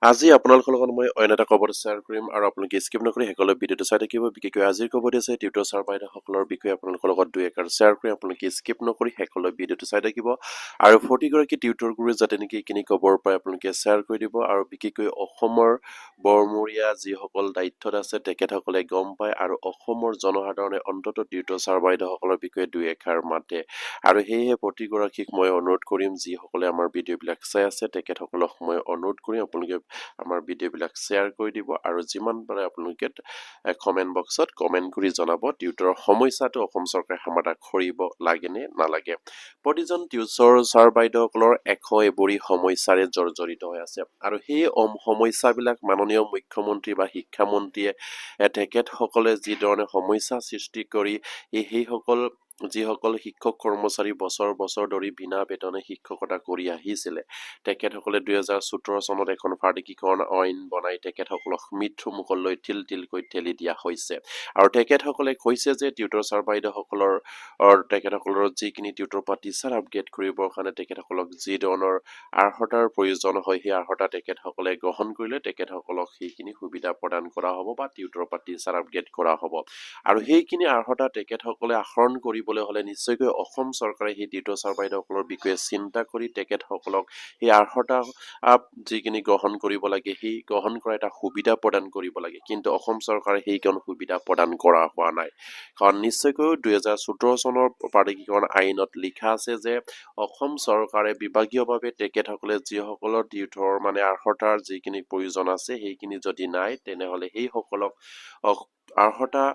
আজি আপোনালোকৰ লগত মই অন্য এটা খবৰ শ্বেয়াৰ কৰিম আৰু আপোনালোকে স্কিপ নকৰি সকলো ভিডিঅ'টো চাই থাকিব বিশেষকৈ আজিৰ খবৰ আছে টিউটৰ ছাৰ বাইদেউসকলৰ বিষয়ে আপোনালোকৰ লগত দুই এষাৰ শ্বেয়াৰ কৰি আপোনালোকে স্কিপ নকৰি সকলো ভিডিঅ'টো চাই থাকিব আৰু প্ৰতিগৰাকী টিউটৰ গুৰু যাতে নেকি এইখিনি খবৰ পাই আপোনালোকে শ্বেয়াৰ কৰি দিব আৰু বিশেষকৈ অসমৰ বৰমূৰীয়া যিসকল দায়িত্বত আছে তেখেতসকলে গম পায় আৰু অসমৰ জনসাধাৰণে অন্তত টিউটৰ ছাৰ বাইদেউসকলৰ বিষয়ে দুই এষাৰ মাতে আৰু সেয়েহে প্ৰতিগৰাকীক মই অনুৰোধ কৰিম যিসকলে আমাৰ ভিডিঅ'বিলাক চাই আছে তেখেতসকলক মই অনুৰোধ কৰিম আপোনালোকে আমাৰ ভিডিঅ'বিলাক শ্বেয়াৰ কৰি দিব আৰু যিমান পাৰে আপোনালোকে কমেন্ট বক্সত কমেন্ট কৰি জনাব টিউটৰৰ সমস্যাটো অসম চৰকাৰে সমাধান কৰিব লাগে নে নালাগে প্ৰতিজন টিউটৰ ছাৰ বাইদেউসকলৰ এবৰি সমস্যাৰে জৰ্জৰিত হৈ আছে আৰু সেই সমস্যাবিলাক মাননীয় মুখ্যমন্ত্ৰী বা শিক্ষামন্ত্ৰীয়ে তেখেতসকলে যি ধৰণে সমস্যা সৃষ্টি কৰি সেইসকল যিসকল শিক্ষক কৰ্মচাৰী বছৰ বছৰ ধৰি বিনা বেতনে শিক্ষকতা কৰি আহিছিলে তেখেতসকলে 2017 চনত এখন ফাৰ্টিকীকৰণ আইন বনাই তেখেতসকলক মৃত্যু মুখলৈ তিল তিলকৈ ঠেলি দিয়া হৈছে আৰু তেখেতসকলে কৈছে যে টিউটৰ ছাৰ বাইদেউসকলৰ তেখেতসকলৰ যিখিনি টিউটৰ বা টিচাৰ আপগ্ৰেড কৰিবৰ কাৰণে তেখেতসকলক যি ধৰণৰ আৰ্হতাৰ প্ৰয়োজন হয় সেই আৰ্হতা তেখেতসকলে গ্ৰহণ কৰিলে তেখেতসকলক সেইখিনি সুবিধা প্ৰদান কৰা হ'ব বা টিউটৰ বা টিচাৰ আপগ্ৰেড কৰা হ'ব আৰু সেইখিনি আৰ্হতা তেখেতসকলে আহৰণ কৰিবলৈ হ'লে নিশ্চয়কৈ অসম চৰকাৰে সেই টিউটৰ ছাৰ বাইদেউসকলৰ বিষয়ে চিন্তা কৰি তেখেতসকলক সেই আৰ্হতা যিখিনি গ্ৰহণ কৰিব লাগে সেই গ্ৰহণ কৰা এটা সুবিধা প্ৰদান কৰিব লাগে কিন্তু অসম চৰকাৰে সেইকণ সুবিধা প্ৰদান কৰা হোৱা নাই কাৰণ নিশ্চয়কৈ 2017 চনৰ ফাৰ্টিকীকৰণ আইনত লিখা আছে যে অসম চৰকাৰে বিভাগীয়ভাৱে তেখেতসকলে যিসকলৰ টিউটৰ মানে আৰ্হতাৰ যিখিনি প্ৰয়োজন আছে সেইখিনি যদি নাই তেনেহলে সেইসকলক আৰ্হতা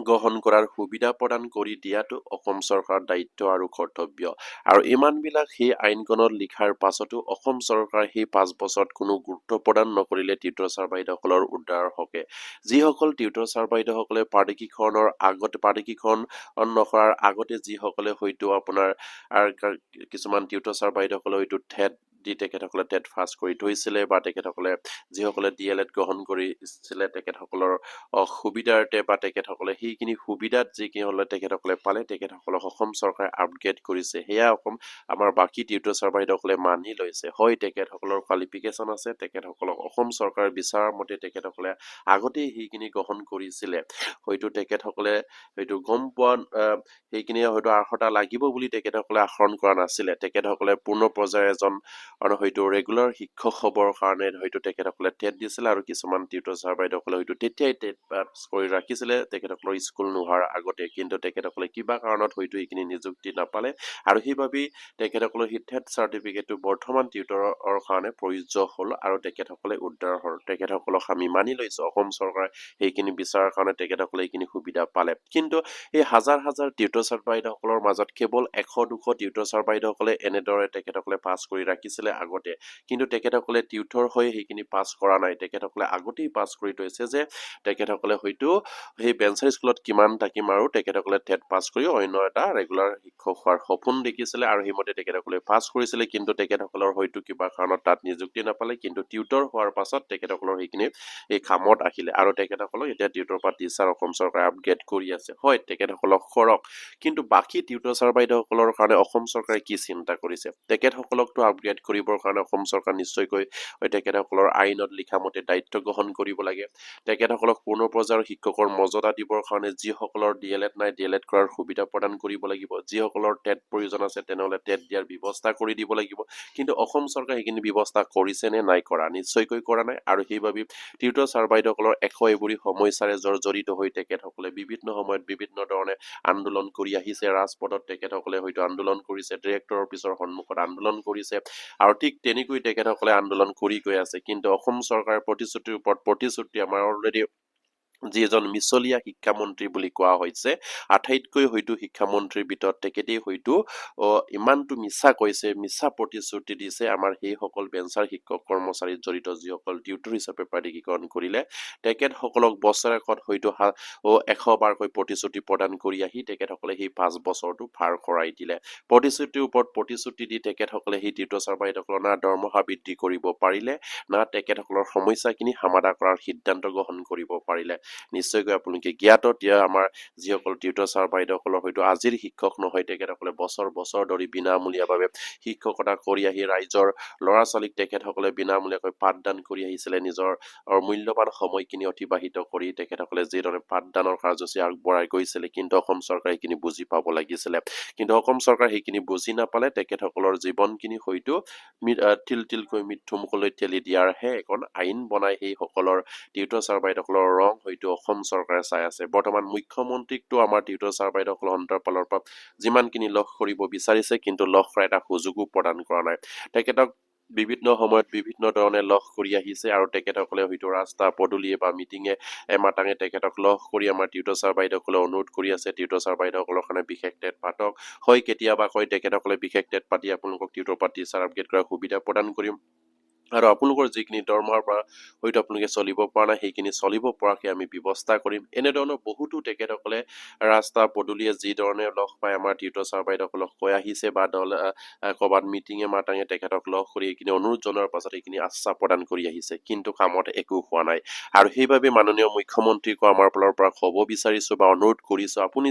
গ্ৰহণ কৰাৰ সুবিধা প্ৰদান কৰি দিয়াটো অসম চৰকাৰৰ দায়িত্ব আৰু কৰ্তব্য আৰু ইমানবিলাক সেই আইনখনত লিখাৰ পাছতো অসম চৰকাৰে সেই 5 বছৰত কোনো গুৰুত্ব প্ৰদান নকৰিলে টিউটৰ ছাৰ বাইদেউসকলৰ উদ্ধাৰৰ হকে যিসকল টিউটৰ ছাৰ বাইদেউসকলে ফাৰ্টিকীকৰণৰ আগতে ফাৰ্টিকীকৰণ নকৰাৰ আগতে যিসকলে হয়তো আপোনাৰ কিছুমান টিউটৰ ছাৰ বাইদেউসকলে হয়তো ঠেট দি তেখেতসকলে টেট পাছ কৰি থৈছিলে বা তেখেতসকলে যিসকলে DLED গ্ৰহণ কৰিছিলে তেখেতসকলৰ সুবিধাৰ্থে বা তেখেতসকলে সেইখিনি সুবিধাত যিখিনি হলে তেখেতসকলে পালে তেখেতসকলক অসম চৰকাৰে আপগ্ৰেড কৰিছে সেয়া আমাৰ বাকী টিউটৰ ছাৰ বাইদেউসকলে মানি লৈছে হয় তেখেতসকলৰ কোৱালিফিকেশ্যন আছে তেখেতসকলক অসম চৰকাৰে বিচাৰৰ মতে তেখেতসকলে আগতেই সেইখিনি গ্ৰহণ কৰিছিলে হয়তো তেখেতসকলে হয়তো গম পোৱা সেইখিনি হয়তো আৰ্হতা লাগিব বুলি তেখেতসকলে আহৰণ কৰা নাছিলে তেখেতসকলে পূৰ্ণ পৰ্যায়ৰ এজন আৰু হয়তো ৰেগুলাৰ শিক্ষক হ'বৰ কাৰণে হয়তো তেখেতসকলে টেট দিছিলে আৰু কিছুমান টিউটৰ ছাৰ বাইদেউসকলে হয়তো তেতিয়াই টেট পাছ কৰি ৰাখিছিলে তেখেতসকলৰ স্কুল নোহোৱাৰ আগতে কিন্তু তেখেতসকলে কিবা কাৰণত হয়তো এইখিনি নিযুক্তি নাপালে আৰু সেইবাবেই তেখেতসকলৰ সেই টেট চাৰ্টিফিকেটটো বৰ্তমান টিউটৰৰ কাৰণে প্ৰযোজ্য হ'ল আৰু তেখেতসকলে উদ্ধাৰ হ'ল তেখেতসকলক আমি মানি লৈছো অসম চৰকাৰে সেইখিনি বিচাৰৰ কাৰণে তেখেতসকলে এইখিনি সুবিধা পালে কিন্তু এই হাজাৰ হাজাৰ টিউটৰ ছাৰ বাইদেউসকলৰ মাজত কেৱল 100-200 টিউটৰ ছাৰ বাইদেউসকলে এনেদৰে তেখেতসকলে পাছ কৰি ৰাখিছিলে আগতে কিন্তু তেখেতসকলে টিউটৰ হৈ সেইখিনি পাছ কৰা নাই তেখেতসকলে আগতেই পাছ কৰি থৈছে যে তেখেতসকলে হয়তো সেই বেঞ্চাৰ স্কুলত কিমান থাকিম আৰু তেখেতসকলে টেট পাছ কৰি অন্য এটা ৰেগুলাৰ শিক্ষক হোৱাৰ সপোন দেখিছিলে আৰু সেইমতে তেখেতসকলে পাছ কৰিছিলে কিন্তু তেখেতসকলৰ হয়তো কিবা কাৰণত তাত নিযুক্তি নাপালে কিন্তু টিউটৰ হোৱাৰ পাছত তেখেতসকলৰ সেইখিনি এই কামত আহিলে আৰু তেখেতসকলক এতিয়া টিউটৰ বা টিচাৰ অসম চৰকাৰে আপগ্ৰেড কৰি আছে হয় তেখেতসকলক কৰক কিন্তু বাকী টিউটৰ ছাৰ বাইদেউসকলৰ কাৰণে অসম চৰকাৰে কি চিন্তা কৰিছে তেখেতসকলকতো আপগ্ৰেড কৰিবৰ কাৰণে অসম চৰকাৰ নিশ্চয়কৈ তেখেতসকলৰ আইনত লিখা মতে দায়িত্ব গ্ৰহণ কৰিব লাগে তেখেতসকলক পূৰ্ণ পৰ্যায়ৰ শিক্ষকৰ মৰ্যাদা দিবৰ কাৰণে যিসকলৰ DLED নাই DLED কৰাৰ সুবিধা প্ৰদান কৰিব লাগিব যিসকলৰ টেট প্ৰয়োজন আছে তেনেহলে টেট দিয়াৰ ব্যৱস্থা কৰি দিব লাগিব কিন্তু অসম চৰকাৰে সেইখিনি ব্যৱস্থা কৰিছে নে নাই কৰা নিশ্চয়কৈ কৰা নাই আৰু সেইবাবে টিউটৰ ছাৰ বাইদেউসকলৰ এবৰি সমস্যাৰে জৰ্জৰিত হৈ তেখেতসকলে বিভিন্ন সময়ত বিভিন্ন ধৰণে আন্দোলন কৰি আহিছে ৰাজপথত তেখেতসকলে হয়তো আন্দোলন কৰিছে ডিৰেক্টৰ অফিচৰ সন্মুখত আন্দোলন কৰিছে আৰু ঠিক তেনেকৈ তেখেতসকলে আন্দোলন কৰি গৈ আছে কিন্তু অসম চৰকাৰৰ প্ৰতিশ্ৰুতিৰ ওপৰত প্ৰতিশ্ৰুতি আমাৰ অলৰেডি যিজন মিছলীয়া শিক্ষামন্ত্ৰী বুলি কোৱা হৈছে আটাইতকৈ হয়তো শিক্ষামন্ত্ৰীৰ ভিতৰত তেখেতেই হয়তো ইমানটো মিছা কৈছে মিছা প্ৰতিশ্ৰুতি দিছে আমাৰ সেইসকল বেঞ্চাৰ শিক্ষক কৰ্মচাৰীত জড়িত যিসকল টিউটৰ হিচাপে প্ৰাধিকৰণ কৰিলে তেখেতসকলক বছৰেকত হয়তো 100 বাৰকৈ প্ৰতিশ্ৰুতি প্ৰদান কৰি আহি তেখেতসকলে সেই 5 বছৰটো পাৰ কৰাই দিলে প্ৰতিশ্ৰুতিৰ ওপৰত প্ৰতিশ্ৰুতি দি তেখেতসকলে সেই টিউটৰ ছাৰ বাইদেউসকলৰ না দৰমহা বৃদ্ধি কৰিব পাৰিলে না তেখেতসকলৰ সমস্যাখিনি সমাধান কৰাৰ সিদ্ধান্ত গ্ৰহণ কৰিব পাৰিলে নিশ্চয়কৈ আপোনালোকে জ্ঞাত দিয়া আমাৰ যিসকল টিউটৰ ছাৰ বাইদেউসকলৰ হয়তো আজিৰ শিক্ষক নহয় তেখেতসকলে বছৰ বছৰ ধৰি বিনামূলীয়াভাৱে শিক্ষকতা কৰি আহি ৰাইজৰ ল'ৰা ছোৱালীক তেখেতসকলে বিনামূলীয়াকৈ পাঠদান কৰি আহিছিলে নিজৰ মূল্যৱান সময়খিনি অতিবাহিত কৰি তেখেতসকলে যিধৰণে পাঠদানৰ কাৰ্যসূচী আগবঢ়াই গৈছিলে কিন্তু অসম চৰকাৰে সেইখিনি বুজি পাব লাগিছিলে কিন্তু অসম চৰকাৰে সেইখিনি বুজি নাপালে তেখেতসকলৰ জীৱনখিনি হয়তো তিলকৈ মৃত্যু মুখলৈ ঠেলি দিয়াৰহে এখন আইন বনাই সেই সকলৰ টিউটৰ ছাৰ বাইদেউসকলৰ ৰং হয়তো অসম চৰকাৰে চাই আছে বৰ্তমান মুখ্যমন্ত্ৰীকটো আমাৰ টিউটৰ ছাৰ বাইদেউসকলৰ অন্তৰপালৰ পৰা যিমানখিনি লগ কৰিব বিচাৰিছে কিন্তু লগ কৰা এটা সুযোগো প্ৰদান কৰা নাই তেখেতক বিভিন্ন সময়ত বিভিন্ন ধৰণে লগ কৰি আহিছে আৰু তেখেতসকলে হয়তো ৰাস্তা পদূলিয়ে বা মিটিঙে এমাটাঙে তেখেতক লগ কৰি আমাৰ টিউটৰ ছাৰ বাইদেউসকলে অনুৰোধ কৰি আছে টিউটৰ ছাৰ বাইদেউসকলৰ কাৰণে বিশেষ টেট পাতক হয় কেতিয়াবা কয় তেখেতসকলে বিশেষ টেট পাতি আপোনালোকক টিউটৰ পাতি চাৰ্টিফিকেট কৰাৰ সুবিধা প্ৰদান কৰিম আৰু আপোনালোকৰ যিখিনি দৰমহাৰ পৰা হয়তো আপোনালোকে চলিব পৰা নাই সেইখিনি চলিব পৰাকৈ আমি ব্যৱস্থা কৰিম এনেধৰণৰ বহুতো তেখেতসকলে ৰাস্তা পদূলিয়ে যিধৰণে লগ পাই আমাৰ টিউটৰ ছাৰ বাইদেউসকলক কৈ আহিছে বা ক'ৰবাত মিটিঙে মাটাঙে তেখেতক লগ কৰি এইখিনি অনুৰোধ জনোৱাৰ পাছত এইখিনি আশ্বাস প্ৰদান কৰি আহিছে কিন্তু কামত একো হোৱা নাই আৰু সেইবাবে মাননীয় মুখ্যমন্ত্ৰীক আমাৰ ফালৰ পৰা ক'ব বিচাৰিছো বা অনুৰোধ কৰিছো আপুনি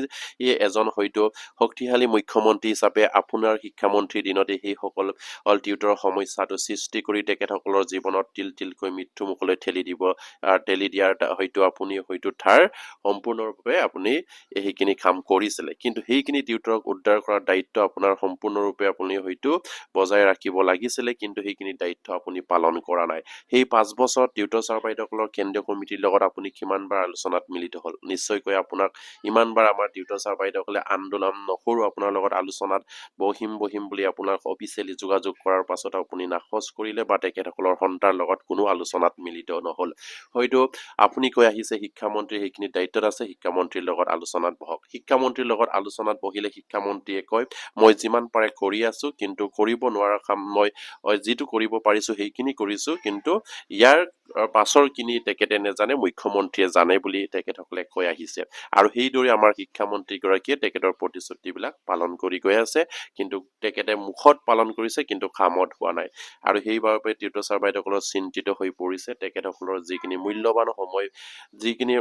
এজন হয়তো শক্তিশালী মুখ্যমন্ত্ৰী হিচাপে আপোনাৰ শিক্ষামন্ত্ৰীৰ দিনতে সেইসকল টিউটৰৰ সমস্যাটো সৃষ্টি কৰি তেখেতসকলৰ জীৱনত তিলকৈ মৃত্যু মুখলৈ ঠেলি দিয়াৰ হয়তো আপুনি হয়তো তাৰ সম্পূৰ্ণৰূপে আপুনি সেইখিনি কাম কৰিছিলে কিন্তু সেইখিনি টিউটৰক উদ্ধাৰ কৰাৰ দায়িত্ব আপোনাৰ সম্পূৰ্ণৰূপে আপুনি হয়তো বজাই ৰাখিব লাগিছিলে কিন্তু সেইখিনি দায়িত্ব আপুনি পালন কৰা নাই সেই 5 বছৰ টিউটৰ ছাৰ বাইদেউসকলৰ কেন্দ্ৰীয় কমিটিৰ লগত আপুনি কিমানবাৰ আলোচনাত মিলিত হ'ল নিশ্চয়কৈ আপোনাক ইমানবাৰ আমাৰ টিউটৰ ছাৰ বাইদেউসকলে আন্দোলন নকৰো আপোনাৰ লগত আলোচনাত বহিম বুলি আপোনাক অফিচিয়েলি যোগাযোগ কৰাৰ পাছত আপুনি নাকচ কৰিলে বা তেখেতসকলৰ সন্তাৰ লগত কোনো আলোচনাত মিলিত নহল হয়তো আপুনি কৈ আহিছে শিক্ষামন্ত্ৰী সেইখিনি দায়িত্বত আছে শিক্ষামন্ত্ৰীৰ লগত আলোচনাত বহক শিক্ষামন্ত্ৰীৰ লগত আলোচনাত বহিলে শিক্ষামন্ত্ৰীয়ে কয় মই যিমান পাৰে কৰি আছো কিন্তু কৰিব নোৱাৰা কাম মই যিটো কৰিব পাৰিছো সেইখিনি কৰিছো কিন্তু ইয়াৰ পাছৰ কিনি তেখেতে নেজানে মুখ্যমন্ত্ৰীয়ে জানে বুলি তেখেতসকলে কৈ আহিছে আৰু সেইদৰে আমাৰ শিক্ষামন্ত্ৰী গৰাকীয়ে তেখেতৰ প্ৰতিশ্ৰুতিবিলাক পালন কৰি গৈ আছে কিন্তু তেখেতে মুখত পালন কৰিছে কিন্তু কামত হোৱা নাই আৰু সেইবাবে টিউটৰ ছাৰ বাইদেউসকলৰ চিন্তিত হৈ পৰিছে তেখেতসকলৰ যিখিনি মূল্যৱান সময় যিখিনি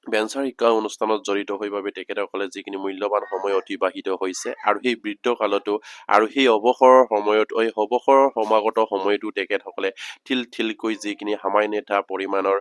বেঞ্চাৰ শিক্ষা অনুষ্ঠানত জড়িত হৈ বাবে তেখেতসকলে যিখিনি মূল্যৱান সময় অতিবাহিত হৈছে আৰু সেই বৃদ্ধ কালতো আৰু সেই অৱসৰৰ সময়ত অৱসৰৰ সমাগত সময়তো তেখেতসকলে থিলকৈ যিখিনি সামান্য এটা পৰিমাণৰ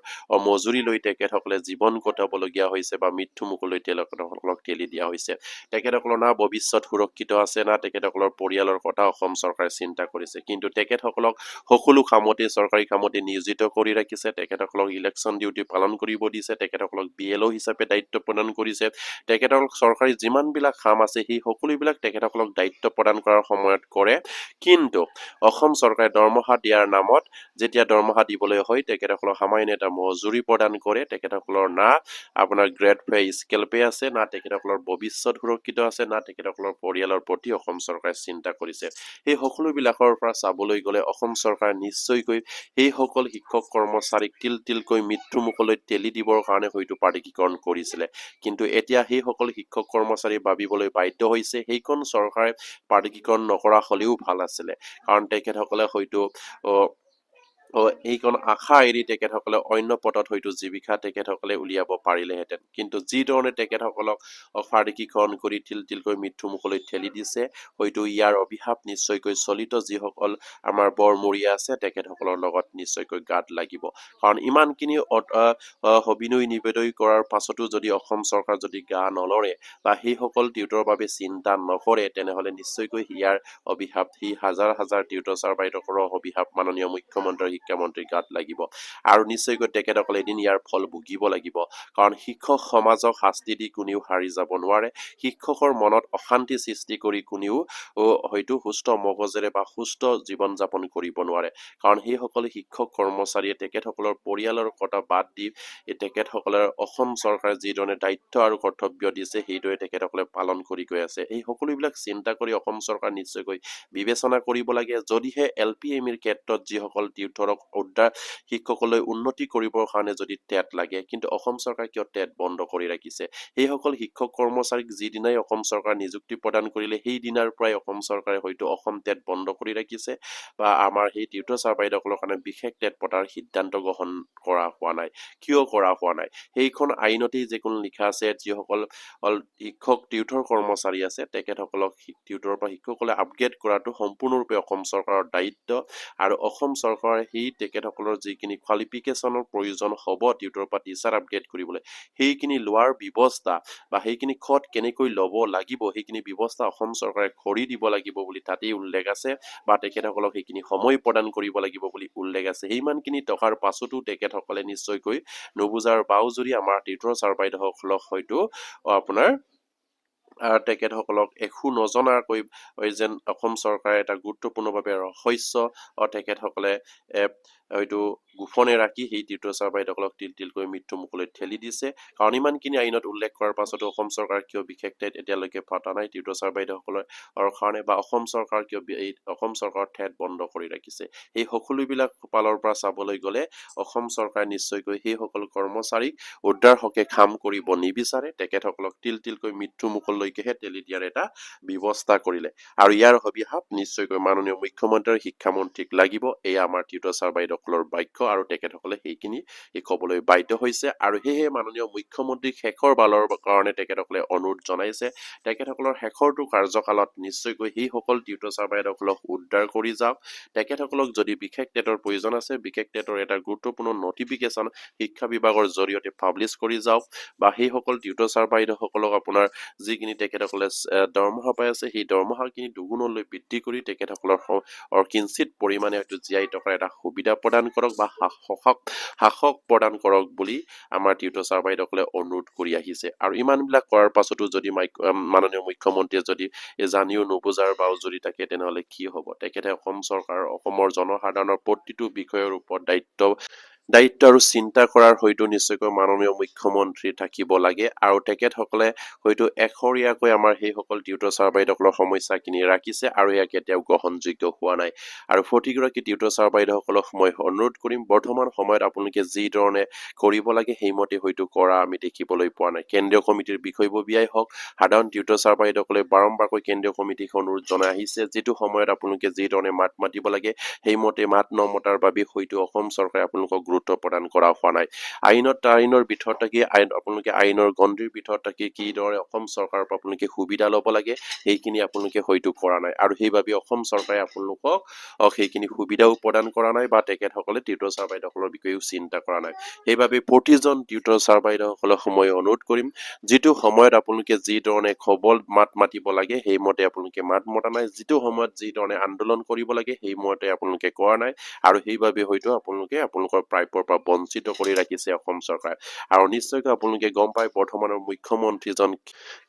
মজুৰি লৈ তেখেতসকলে জীৱন কটাবলগীয়া হৈছে বা মৃত্যু মুখলৈ তেখেতসকলক ঠেলি দিয়া হৈছে তেখেতসকলৰ না ভৱিষ্যত সুৰক্ষিত আছে না তেখেতসকলৰ পৰিয়ালৰ কথা অসম চৰকাৰে চিন্তা কৰিছে কিন্তু তেখেতসকলক সকলো কামতে চৰকাৰী কামতে নিয়োজিত কৰি ৰাখিছে তেখেতসকলক ইলেকশ্যন ডিউটি পালন কৰিব দিছে তেখেতসকলক বিএলঅ হিচাপে দায়িত্ব প্ৰদান কৰিছে তেখেতসকলক চৰকাৰী যিমানবিলাক কাম আছে সেই সকলোবিলাক তেখেতসকলক দায়িত্ব প্ৰদান কৰাৰ সময়ত কৰে কিন্তু অসম চৰকাৰে দৰমহা দিয়াৰ নামত যেতিয়া দৰমহা দিবলৈ হয় তেখেতসকলক সামান্য এটা মজুৰি প্ৰদান কৰে তেখেতসকলৰ না আপোনাৰ গ্ৰেড পে স্কেল পে আছে না তেখেতসকলৰ ভৱিষ্যত সুৰক্ষিত আছে না তেখেতসকলৰ পৰিয়ালৰ প্ৰতি অসম চৰকাৰে চিন্তা কৰিছে সেই সকলোবিলাকৰ পৰা চাবলৈ গ'লে অসম চৰকাৰে নিশ্চয়কৈ সেইসকল শিক্ষক কৰ্মচাৰীক তিলকৈ মৃত্যু মুখলৈ ঠেলি দিবৰ কাৰণে হয়তো প্ৰাধিকৰণ কৰিছিলে কিন্তু এতিয়া সেইসকল শিক্ষক কৰ্মচাৰী ভাবিবলৈ বাধ্য হৈছে সেইখন চৰকাৰে প্ৰাধিকৰণ নকৰা হলেও ভাল আছিলে কাৰণ তেখেতসকলে হয়তো এইখন আশা এৰি তেখেতসকলে অন্য পথত হয়তো জীৱিকা তেখেতসকলে উলিয়াব পাৰিলেহেঁতেন কিন্তু যি ধৰণে তেখেতসকলক প্ৰাধিকৰণ কৰি তিলকৈ মৃত্যু মুখলৈ ঠেলি দিছে হয়তো ইয়াৰ অভিশাপ নিশ্চয়কৈ চলিত যিসকল আমাৰ বৰমৰীয়া আছে তেখেতসকলৰ লগত নিশ্চয়কৈ গাত লাগিব কাৰণ ইমানখিনি অভিনয় নিবেদন কৰাৰ পাছতো যদি অসম চৰকাৰ যদি গা নলৰে বা সেইসকল টিউটৰৰ বাবে চিন্তা নকৰে তেনেহলে নিশ্চয়কৈ ইয়াৰ অভিশাপ সি হাজাৰ টিউটৰ ছাৰ বাইদেউসকলৰ অভিশাপ মাননীয় মুখ্যমন্ত্ৰী শিক্ষামন্ত্ৰীৰ গাত লাগিব আৰু নিশ্চয়কৈ তেখেতসকলে এদিন ইয়াৰ ফল ভুগিব লাগিব কাৰণ শিক্ষক সমাজক শাস্তি দি কোনেও হাৰি যাব নোৱাৰে শিক্ষকৰ মনত অশান্তি সৃষ্টি কৰি কোনেও হয়তো সুস্থ মগজেৰে বা সুস্থ জীৱন যাপন কৰিব নোৱাৰে কাৰণ সেইসকল শিক্ষক কৰ্মচাৰীয়ে তেখেতসকলৰ পৰিয়ালৰ কথা বাদ দি তেখেতসকলৰ অসম চৰকাৰে যিধৰণে দায়িত্ব আৰু কৰ্তব্য দিছে সেইদৰে তেখেতসকলে পালন কৰি গৈ আছে এই সকলোবিলাক চিন্তা কৰি অসম চৰকাৰ নিশ্চয়কৈ বিবেচনা কৰিব লাগে যদিহে LPMৰ ক্ষেত্ৰত যিসকল টিউটৰ শিক্ষকলৈ উন্নতি কৰিবৰ কাৰণে যদি টেট লাগে, কিন্তু অসম চৰকাৰে কিয় টেট বন্ধ কৰি ৰাখিছে? সেইসকল শিক্ষক কৰ্মচাৰীক যিদিনাই অসম চৰকাৰ নিযুক্তি প্ৰদান কৰিলে সেই দিনাৰ পৰাই অসম চৰকাৰে হয়তো অসম টেট বন্ধ কৰি ৰাখিছে, বা আমাৰ সেই টিউটৰ ছাৰ বাইদেউসকলৰ কাৰণে বিশেষ টেট পতাৰ সিদ্ধান্ত গ্ৰহণ কৰা হোৱা নাই। কিয় কৰা হোৱা নাই? সেইখন আইনতেই যিকোনো লিখা আছে, যিসকল শিক্ষক টিউটৰ কৰ্মচাৰী আছে তেখেতসকলক টিউটৰৰ পৰা শিক্ষকসকলে আপগ্ৰেড কৰাটো সম্পূৰ্ণৰূপে অসম চৰকাৰৰ দায়িত্ব, আৰু অসম চৰকাৰে সেই তেখেতসকলৰ যিখিনি কোৱালিফিকেশ্যনৰ প্ৰয়োজন হ'ব টিউটৰৰ পৰা টিচাৰ আপগ্ৰেড কৰিবলৈ, সেইখিনি লোৱাৰ ব্যৱস্থা বা সেইখিনি খত কেনেকৈ ল'ব লাগিব সেইখিনি ব্যৱস্থা অসম চৰকাৰে কৰি দিব লাগিব বুলি তাতেই উল্লেখ আছে, বা তেখেতসকলক সেইখিনি সময় প্ৰদান কৰিব লাগিব বুলি উল্লেখ আছে। সিমানখিনি টকাৰ পাছতো তেখেতসকলে নিশ্চয়কৈ নুবুজাৰ বাওজুৰি আমাৰ টিউটৰ ছাৰ বাইদেউসকলক হয়তো আপোনাৰ তেখেতসকলক একো নজনাকৈ যেন অসম চৰকাৰে এটা গুৰুত্বপূৰ্ণভাৱে ৰহস্য তেখেতসকলে হয়তো গোপনে ৰাখি সেই টিউটৰ ছাৰ বাইদেউসকলক তিলকৈ মৃত্যু মুখলৈ ঠেলি দিছে। কাৰণ ইমানখিনি আইনত উল্লেখ কৰাৰ পাছতো অসম চৰকাৰ কিয় বিশেষ ঠেট এতিয়ালৈকে পতা নাই টিউটৰ ছাৰ বাইদেউসকলৰ কাৰণে, বা অসম চৰকাৰ কিয় এই অসম চৰকাৰৰ ঠেট বন্ধ কৰি ৰাখিছে? এই সকলোবিলাক ফালৰ পৰা চাবলৈ গ'লে অসম চৰকাৰে নিশ্চয়কৈ সেইসকল কৰ্মচাৰীক উদ্ধাৰ হকে কাম কৰিব নিবিচাৰে, তেখেতসকলক তিলকৈ মৃত্যু মুখলৈকেহে ঠেলি দিয়াৰ এটা ব্যৱস্থা কৰিলে। আৰু ইয়াৰ অভিশাপ নিশ্চয়কৈ মাননীয় মুখ্যমন্ত্ৰী আৰু শিক্ষামন্ত্ৰীক লাগিব। এয়া আমাৰ টিউটৰ ছাৰ বাইদেউসকলৰ বাক্য, আৰু তেখেতসকলে সেইখিনি ক'বলৈ বাধ্য হৈছে। আৰু সেয়েহে মাননীয় মুখ্যমন্ত্ৰীক শেষৰ বাৰৰ কাৰণে তেখেতসকলে অনুৰোধ জনাইছে, তেখেতসকলৰ শেষৰটো কাৰ্যকালত নিশ্চয়কৈ সেইসকল টিউটৰ ছাৰ বাইদেউসকলক উদ্ধাৰ কৰি যাওক। তেখেতসকলক যদি বিশেষ টেটৰ প্ৰয়োজন আছে, বিশেষ টেটৰ এটা গুৰুত্বপূৰ্ণ নটিফিকেশ্যন শিক্ষা বিভাগৰ জৰিয়তে পাব্লিছ কৰি যাওক, বা সেইসকল টিউটৰ ছাৰ বাইদেউসকলক আপোনাৰ যিখিনি তেখেতসকলে দৰমহা পাই আছে সেই দৰমহাখিনি দুগুণলৈ বৃদ্ধি কৰি তেখেতসকলৰ কিঞ্চিত পৰিমাণে হয়তো জীয়াই থকাৰ এটা সুবিধা প্ৰদান কৰক, বা সাহস প্ৰদান কৰক বুলি আমাৰ টিউটৰ ছাৰ বাইদেউসকলে অনুৰোধ কৰি আহিছে। আৰু ইমানবিলাক কৰাৰ পাছতো যদি মাননীয় মুখ্যমন্ত্ৰীয়ে যদি জানিও নুবুজাৰ বাওজুৰি থাকে, তেনেহ'লে কি হ'ব? তেখেতে অসম চৰকাৰৰ অসমৰ জনসাধাৰণৰ প্ৰতিটো বিষয়ৰ ওপৰত দায়িত্ব আৰু চিন্তা কৰাৰ হয়তো নিশ্চয়কৈ মাননীয় মুখ্যমন্ত্ৰী থাকিব লাগে, আৰু তেখেতসকলে হয়তো এশৰীয়াকৈ আমাৰ সেইসকল টিউটৰ ছাৰ বাইদেউসকলৰ সমস্যাখিনি ৰাখিছে, আৰু এয়া কেতিয়াও গ্ৰহণযোগ্য হোৱা নাই। আৰু প্ৰতিগৰাকী টিউটৰ ছাৰ বাইদেউসকলক মই অনুৰোধ কৰিম, বৰ্তমান সময়ত আপোনালোকে যি ধৰণে কৰিব লাগে সেইমতে হয়তো কৰা আমি দেখিবলৈ পোৱা নাই। কেন্দ্ৰীয় কমিটিৰ বিষয়ববীয়াই হওক, সাধাৰণ টিউটৰ ছাৰ বাইদেউসকলে বাৰম্বাৰকৈ কেন্দ্ৰীয় কমিটিক অনুৰোধ জনাই আহিছে, যিটো সময়ত আপোনালোকে যি ধৰণে মাত মাতিব লাগে সেইমতে মাত নমতাৰ বাবে হয়তো অসম চৰকাৰে আপোনালোকক গুৰুত্ব প্ৰদান কৰা হোৱা নাই। আইনৰ ভিতৰত থাকি আপোনালোকে আইনৰ গণ্ডিৰ ভিতৰত থাকি কিদৰে অসম চৰকাৰৰ পৰা আপোনালোকে সুবিধা ল'ব লাগে সেইখিনি আপোনালোকে হয়তো কৰা নাই, আৰু সেইবাবে অসম চৰকাৰে আপোনালোকক সেইখিনি সুবিধাও প্ৰদান কৰা নাই, বা তেখেতসকলে টিউটৰ ছাৰ বাইদেউসকলৰ বিষয়েও চিন্তা কৰা নাই। সেইবাবে প্ৰতিজন টিউটৰ ছাৰ বাইদেউসকলক মই অনুৰোধ কৰিম, যিটো সময়ত আপোনালোকে যি ধৰণে মাত মাতিব লাগে সেইমতে আপোনালোকে মাত মতা নাই, যিটো সময়ত যি ধৰণে আন্দোলন কৰিব লাগে সেইমতে আপোনালোকে কৰা নাই, আৰু সেইবাবে হয়তো আপোনালোকৰ প্ৰাপ্যৰ পৰা বঞ্চিত কৰি ৰাখিছে অসম চৰকাৰে। আৰু নিশ্চয়কৈ আপোনালোকে গম পায় বৰ্তমানৰ মুখ্যমন্ত্ৰীজন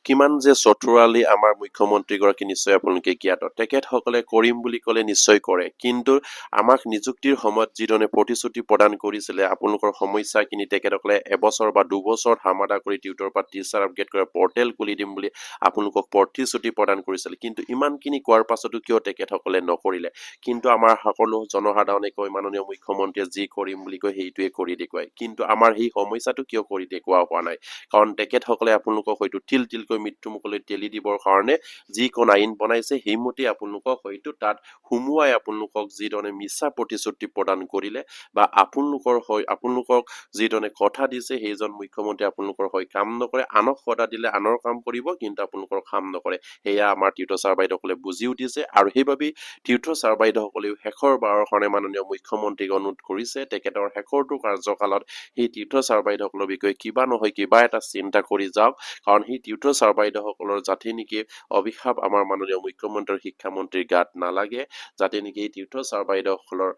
কিমান যে চতুৰালি আমাৰ মুখ্যমন্ত্ৰীগৰাকী নিশ্চয় আপোনালোকে জ্ঞাত। তেখেতসকলে কৰিম বুলি ক'লে নিশ্চয় কৰে, কিন্তু আমাক নিযুক্তিৰ সময়ত যিধৰণে প্ৰতিশ্ৰুতি প্ৰদান কৰিছিলে আপোনালোকৰ সমস্যাখিনি তেখেতসকলে এবছৰ বা দুবছৰত সমাধা কৰি টিউটৰ পৰা টিচাৰ আপগ্ৰেড কৰা পৰ্টেল খুলি দিম বুলি আপোনালোকক প্ৰতিশ্ৰুতি প্ৰদান কৰিছিল, কিন্তু ইমানখিনি কোৱাৰ পাছতো কিয় তেখেতসকলে নকৰিলে? কিন্তু আমাৰ সকলো জনসাধাৰণে কয় মাননীয় মুখ্যমন্ত্ৰীয়ে যি কৰিম বুলি কয় সেইটোৱে কৰি দেখুৱায়, কিন্তু আমাৰ সেই সমস্যাটো কিয় কৰি দেখুওৱা হোৱা নাই? কাৰণ তেখেতসকলে আপোনালোকক হয়তো তিলকৈ মৃত্যুমুখলৈ ঠেলি দিবৰ কাৰণে যিখন আইন বনাইছে সেইমতে আপোনালোকক হয়তো তাত সুমুৱাই আপোনালোকক যিধৰণে মিছা প্ৰতিশ্ৰুতি প্ৰদান কৰিলে, বা আপোনালোকক যিধৰণে কথা দিছে সেইজন মুখ্যমন্ত্ৰী আপোনালোকৰ হৈ কাম নকৰে, আনক কথা দিলে আনৰ কাম কৰিব কিন্তু আপোনালোকৰ কাম নকৰে। সেয়া আমাৰ টিউটৰ ছাৰ বাইদেউসকলে বুজি উঠিছে, আৰু সেইবাবেই টিউটৰ ছাৰ বাইদেউসকলেও শেষৰ বাৰৰ কাৰণে মাননীয় মুখ্যমন্ত্ৰীক অনুৰোধ কৰিছে, তেখেতৰ শেষৰটো কাৰ্যকালত সেই টিউটৰ ছাৰ বাইদেউসকলৰ বিষয়ে কিবা নহয় কিবা এটা চিন্তা কৰি যাওক, কাৰণ সেই টিউটৰ ছাৰ বাইদেউসকলৰ যাতে নেকি অভিশাপ আমাৰ মাননীয় মুখ্যমন্ত্ৰী আৰু শিক্ষামন্ত্ৰীৰ গাত নালাগে, যাতে নেকি এই টিউটৰ ছাৰ বাইদেউসকলৰ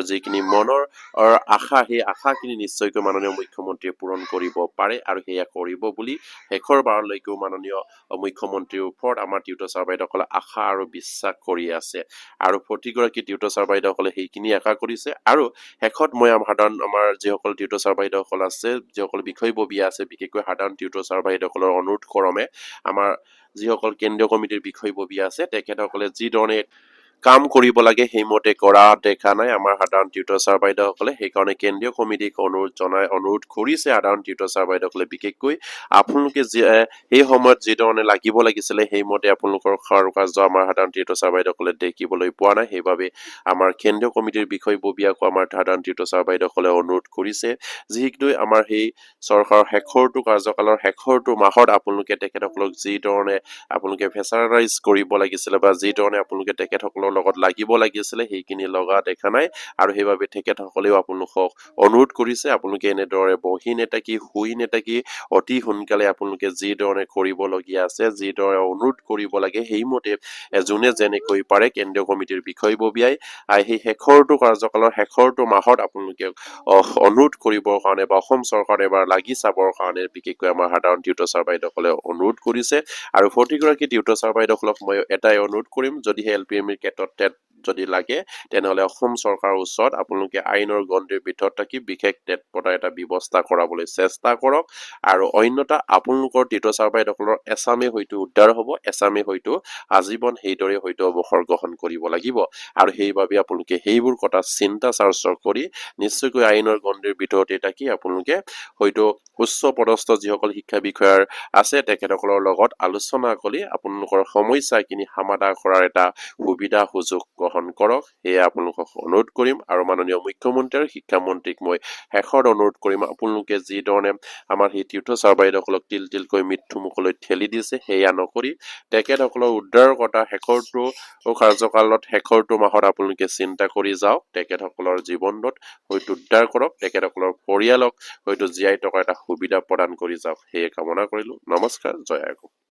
যিখিনি মনৰ আশা সেই আশাখিনি নিশ্চয়কৈ মাননীয় মুখ্যমন্ত্ৰীয়ে পূৰণ কৰিব পাৰে, আৰু সেয়া কৰিব বুলি শেষৰ বাৰলৈকেও মাননীয় মুখ্যমন্ত্ৰীৰ ওপৰত আমাৰ টিউটৰ ছাৰ বাইদেউসকলে আশা আৰু বিশ্বাস কৰি আছে, আৰু প্ৰতিগৰাকী টিউটৰ ছাৰ বাইদেউসকলে সেইখিনি আশা কৰিছে। আৰু শেষত মই আমাৰ যিসকল টিউটৰ ছাৰ বাইদেউসকল আছে, যিসকল বিষয়ববীয়া আছে, বিশেষকৈ সাধাৰণ টিউটৰ ছাৰ বাইদেউসকলৰ অনুৰোধ ক্ৰমে আমাৰ যিসকল কেন্দ্ৰীয় কমিটিৰ বিষয়ববীয়া আছে তেখেতসকলে যি ধৰণে কাম কৰিব লাগে সেইমতে কৰা দেখা নাই আমাৰ সাধাৰণ টিউটৰ ছাৰ বাইদেউসকলে সেইকাৰণে কেন্দ্ৰীয় কমিটিক অনুৰোধ কৰিছে সাধাৰণ টিউটৰ ছাৰ বাইদেউসকলে বিশেষকৈ আপোনালোকে সেই সময়ত যিধৰণে লাগিব লাগিছিলে সেইমতে আপোনালোকৰ কাৰ্য আমাৰ সাধাৰণ টিউটৰ ছাৰ বাইদেউসকলে দেখিবলৈ পোৱা নাই সেইবাবে আমাৰ কেন্দ্ৰীয় কমিটিৰ বিষয়ববীয়াকো আমাৰ সাধাৰণ টিউটৰ ছাৰ বাইদেউসকলে অনুৰোধ কৰিছে যিহেতু আমাৰ সেই চৰকাৰৰ শেষৰটো কাৰ্যকালৰ শেষৰটো মাহত আপোনালোকে তেখেতসকলক যিধৰণে আপোনালোকে প্ৰেছাৰাইজ কৰিব লাগিছিলে বা যিধৰণে আপোনালোকে তেখেতসকলৰ লগত লাগিব লাগিছিলে সেইখিনি লগা দেখা নাই আৰু সেইবাবে তেখেতসকলেও আপোনালোকক অনুৰোধ কৰিছে আপোনালোকে এনেদৰে বহি নেথাকি শুই নেথাকি অতি সোনকালে আপোনালোকে যিধৰণে কৰিবলগীয়া আছে যিদৰে অনুৰোধ কৰিব লাগে সেইমতে যোনে যেনেকৈ পাৰে কেন্দ্ৰীয় কমিটিৰ বিষয়ববীয়াই সেই শেষৰটো কাৰ্যকালৰ শেষৰটো মাহত আপোনালোকে অনুৰোধ কৰিবৰ কাৰণে বা অসম চৰকাৰ এবাৰ লাগি চাবৰ কাৰণে বিশেষকৈ আমাৰ সাধাৰণ টিউটৰ ছাৰ বাইদেউসকলে অনুৰোধ কৰিছে আৰু প্ৰতিগৰাকী টিউটৰ ছাৰ বাইদেউসকলক মই এটাই অনুৰোধ কৰিম যদিহে LPME ক্ষেত্ৰত টেট যদি লাগে তেনেহলে অসম চৰকাৰৰ ওচৰত আপোনালোকে আইনৰ গণ্ডিৰ ভিতৰত থাকি বিশেষ টেট পতাৰ এটা ব্যৱস্থা কৰাবলৈ চেষ্টা কৰক আৰু অন্যথা আপোনালোকৰ টিউটৰ ছাৰ বাইদেউসকলৰ এছামে হয়তো উদ্ধাৰ হ'ব এছামে হয়তো আজীৱন সেইদৰে হয়তো অৱসৰ গ্ৰহণ কৰিব লাগিব আৰু সেইবাবে আপোনালোকে সেইবোৰ কথা চিন্তা চৰ্চা কৰি নিশ্চয়কৈ আইনৰ গণ্ডিৰ ভিতৰতে থাকি আপোনালোকে হয়তো উচ্চ পদস্থ যিসকল শিক্ষা বিষয়াৰ আছে তেখেতসকলৰ লগত আলোচনা কৰি আপোনালোকৰ সমস্যাখিনি সমাধান কৰাৰ এটা সুবিধা সুযোগ গ্ৰহণ কৰক সেয়ে আপোনালোকক অনুৰোধ কৰিম আৰু মাননীয় মুখ্যমন্ত্ৰী আৰু শিক্ষামন্ত্ৰীক মই শেষত অনুৰোধ কৰিম আপোনালোকে যিধৰণে আমাৰ সেই টিউটৰ ছাৰ বাইদেউসকলক তিলকৈ মৃত্যু মুখলৈ ঠেলি দিছে সেয়া নকৰি তেখেতসকলৰ উদ্ধাৰৰ কথা শেষৰটো কাৰ্যকালত শেষৰটো মাহত আপোনালোকে চিন্তা কৰি যাওক তেখেতসকলৰ জীৱনত হয়তো উদ্ধাৰ কৰক তেখেতসকলৰ পৰিয়ালক হয়তো জীয়াই থকা এটা সুবিধা প্ৰদান কৰি যাওক সেয়ে কামনা কৰিলো নমস্কাৰ জয় আই অসম